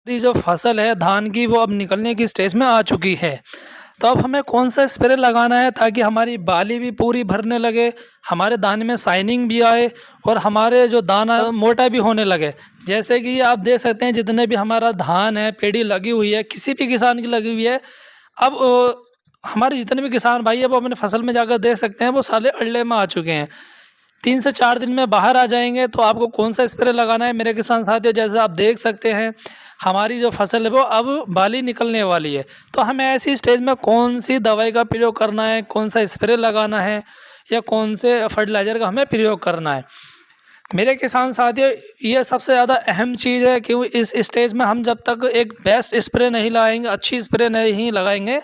ये जो फसल है धान की वो अब निकलने की स्टेज में आ चुकी है। तो अब हमें कौन सा स्प्रे लगाना है ताकि हमारी बाली भी पूरी भरने लगे, हमारे दाने में शाइनिंग भी आए और हमारे जो दाना मोटा भी होने लगे। जैसे कि आप देख सकते हैं जितने भी हमारा धान है, पेड़ी लगी हुई है, किसी भी किसान की लगी हुई है। अब हमारे जितने भी किसान भाई हैं वो अपने फसल में जाकर देख सकते हैं वो सारे अल्ड़े में आ चुके हैं। 3 से 4 दिन में बाहर आ जाएँगे, तो आपको कौन-सा स्प्रे लगाना है मेरे किसान साथियों, जैसे आप देख सकते हैं, हमारी जो फसल है वो अब बाली निकलने वाली है। तो हमें ऐसी स्टेज में कौन-सी दवाई का प्रयोग करना है, कौन-सा स्प्रे लगाना है या कौन से फर्टिलाइज़र का हमें प्रयोग करना है। मेरे किसान साथियों, ये सबसे ज़्यादा अहम चीज़ है क्यों इस स्टेज में हम जब तक एक बेस्ट स्प्रे नहीं लाएँगे, अच्छी स्प्रे नहीं लगाएँगे,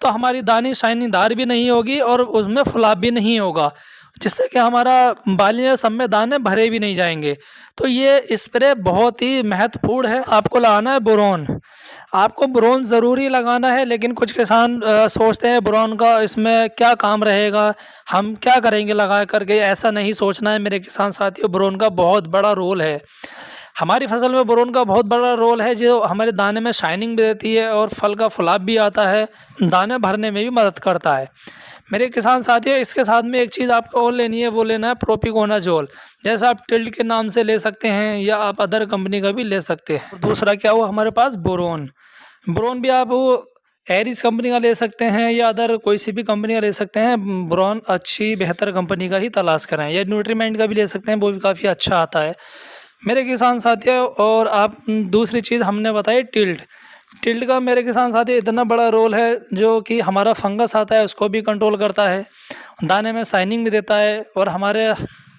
तो हमारी दानी शाइनिंगदार भी नहीं होगी और उसमें फुलाव भी नहीं होगा, जिससे कि हमारा बालियाँ सब में दाने भरे भी नहीं जाएँगे। तो ये स्प्रे बहुत ही महत्वपूर्ण है, आपको लगाना है बोरोन। आपको बोरोन ज़रूरी लगाना है, लेकिन कुछ किसान सोचते हैं बोरोन का इसमें क्या काम रहेगा, हम क्या करेंगे लगा कर के, ऐसा नहीं सोचना है मेरे किसान साथियों। बोरोन का बहुत बड़ा रोल है। हमारी फसल में बोरोन का बहुत बड़ा रोल है जो हमारे दाने में शाइनिंग भी देती है और फल का फुलाव भी आता है, दाने भरने में भी मदद करता है। मेरे किसान साथियों, इसके साथ में एक चीज़ आपको और लेनी है, वो लेना है प्रोपिकोनाज़ोल। जैसा आप टिल्ड के नाम से ले सकते हैं या आप अदर कंपनी का भी ले सकते हैं। दूसरा क्या हुआ हमारे पास बोरोन। बोरोन भी आप एरिस कंपनी का ले सकते हैं या अदर कोई सी भी कंपनी का ले सकते हैं। बोरोन अच्छी बेहतर कंपनी का ही तलाश करें, या न्यूट्रीमेंट का भी ले सकते हैं, वो भी काफ़ी अच्छा आता है मेरे किसान साथियों। और आप दूसरी चीज़ हमने बताई टिल्ड। टिल्ड का मेरे किसान साथियों इतना बड़ा रोल है जो कि हमारा फंगस आता है उसको भी कंट्रोल करता है, दाने में शाइनिंग भी देता है और हमारे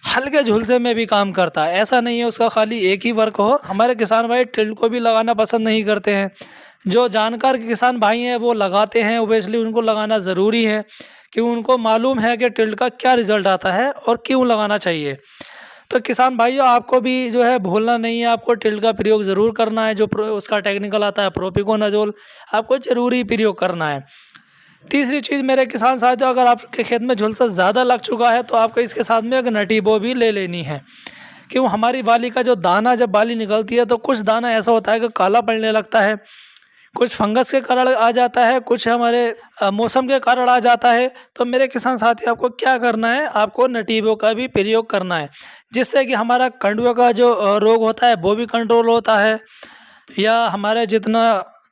हल्के झुलसे में भी काम करता है। ऐसा नहीं है उसका खाली एक ही वर्क हो। हमारे किसान भाई टिल्ड को भी लगाना पसंद नहीं करते हैं। जो जानकार के किसान भाई हैं वो लगाते हैं, ओबियसली उनको लगाना ज़रूरी है कि उनको मालूम है कि टिल्ड का क्या रिज़ल्ट आता है और क्यों लगाना चाहिए। तो किसान भाइयों, आपको भी जो है भूलना नहीं है, आपको टिल्ड का प्रयोग ज़रूर करना है। जो उसका टेक्निकल आता है प्रोपिकोनाज़ोल, आपको ज़रूरी प्रयोग करना है। तीसरी चीज़ मेरे किसान साथियों, अगर आपके खेत में झुलसा ज़्यादा लग चुका है तो आपको इसके साथ में एक नटीबो भी ले लेनी है। क्यों, हमारी बाली का जो दाना जब बाली निकलती है तो कुछ दाना ऐसा होता है कि काला पड़ने लगता है, कुछ फंगस के कारण आ जाता है, कुछ हमारे मौसम के कारण आ जाता है। तो मेरे किसान साथी, आपको क्या करना है, आपको नटीबो का भी प्रयोग करना है, जिससे कि हमारा कंडुआ का जो रोग होता है वो भी कंट्रोल होता है, या हमारे जितना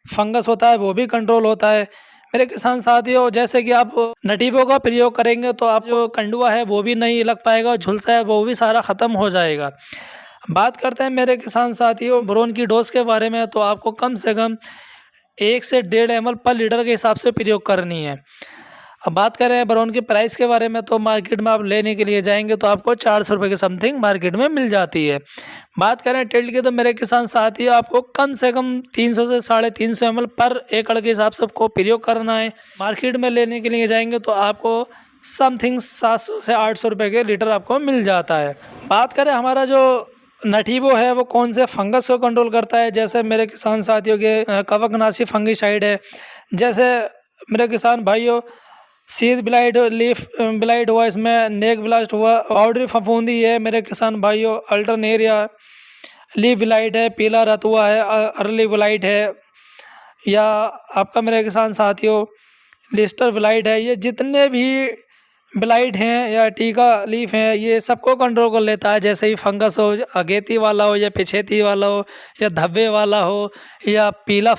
फंगस होता है वो भी कंट्रोल होता है। मेरे किसान साथियों, जैसे कि आप नटीबो का प्रयोग करेंगे तो आप जो कंडुआ है वो भी नहीं लग पाएगा और झुलसा है वो भी सारा ख़त्म हो जाएगा। बात करते हैं मेरे किसान साथियों बोरोन की डोज के बारे में, तो आपको कम से कम 1 से 1.5 ml पर लीटर के हिसाब से प्रयोग करनी है। अब बात करें बोरोन के प्राइस के बारे में, तो मार्केट में आप लेने के लिए जाएँगे तो आपको 400 रुपये के समथिंग मार्केट में मिल जाती है। बात करें टिल्ड की, तो मेरे किसान साथियों आपको कम से कम 300 से 350 ml पर एकड़ के हिसाब से आपको प्रयोग करना है। मार्केट में लेने के लिए जाएँगे तो आपको समथिंग 700 से 800 रुपये के लीटर आपको मिल जाता है। बात करें हमारा जो नटीबो है वो कौन से फंगस को कंट्रोल करता है, जैसे मेरे किसान साथियों के कवकनाशी फंगिसाइड है। जैसे मेरे किसान भाइयों, सीड ब्लाइट, लीफ ब्लाइट हुआ, इसमें नेक ब्लास्ट हुआ, पाउडरी फफूंदी है मेरे किसान भाइयों, अल्टरनेरिया, लीफ ब्लाइट है, पीला रतुआ है, अर्ली ब्लाइट है, या आपका मेरे किसान साथियों लिस्टर ब्लाइट है। ये जितने भी ब्लाइट हैं या टीका लीफ हैं, ये सबको कंट्रोल कर लेता है। जैसे ही फंगस हो, अगेती वाला हो या पिछेती वाला हो या धब्बे वाला हो या पीला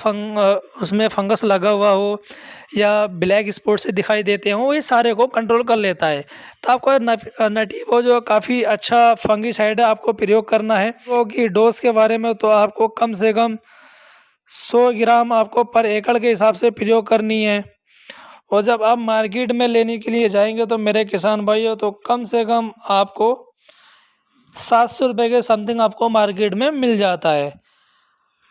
उसमें फंगस लगा हुआ हो या ब्लैक स्पॉट से दिखाई देते हों, ये सारे को कंट्रोल कर लेता है। तो आपको नटीबो जो काफ़ी अच्छा फंगिसाइड है आपको प्रयोग करना है। वो की डोज के बारे में, तो आपको कम से कम 100 ग्राम आपको पर एकड़ के हिसाब से प्रयोग करनी है। और जब आप मार्केट में लेने के लिए जाएंगे तो मेरे किसान भाइयों, तो कम से कम आपको 700 रुपये के समथिंग आपको मार्केट में मिल जाता है।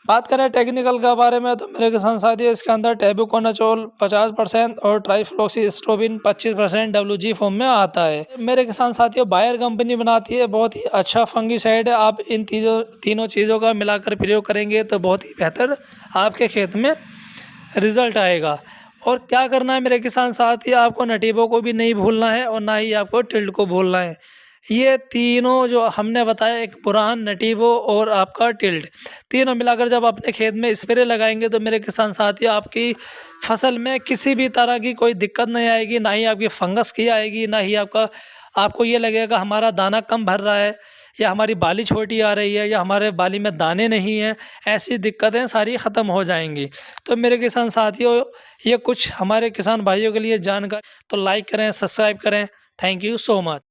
बात करें टेक्निकल के बारे में, तो मेरे किसान साथियों इसके अंदर टेबुकोनाचोल 50% और ट्राइफ्लॉक्सीस्ट्रोबिन 25% WG फॉर्म में आता है। मेरे किसान साथियों, बायर कंपनी बनाती है, बहुत ही अच्छा फंगिसाइड है। आप इन तीनों चीज़ों का मिलाकर प्रयोग करेंगे तो बहुत ही बेहतर आपके खेत में रिज़ल्ट आएगा। और क्या करना है मेरे किसान साथी, आपको नटीबो को भी नहीं भूलना है और ना ही आपको टिल्ड को भूलना है। ये तीनों जो हमने बताया, एक बुरहान, नटीवो और आपका टिल्ट, तीनों मिलाकर जब अपने खेत में स्प्रे लगाएँगे तो मेरे किसान साथियों, आपकी फसल में किसी भी तरह की कोई दिक्कत नहीं आएगी, ना ही आपकी फंगस की आएगी, ना ही आपको ये लगेगा हमारा दाना कम भर रहा है या हमारी बाली छोटी आ रही है या हमारे बाली में दाने नहीं हैं, ऐसी दिक्कतें सारी ख़त्म हो जाएँगी। तो मेरे किसान साथियों, ये कुछ हमारे किसान भाइयों के लिए जानकारी, तो लाइक करें, सब्सक्राइब करें। Thank you so much.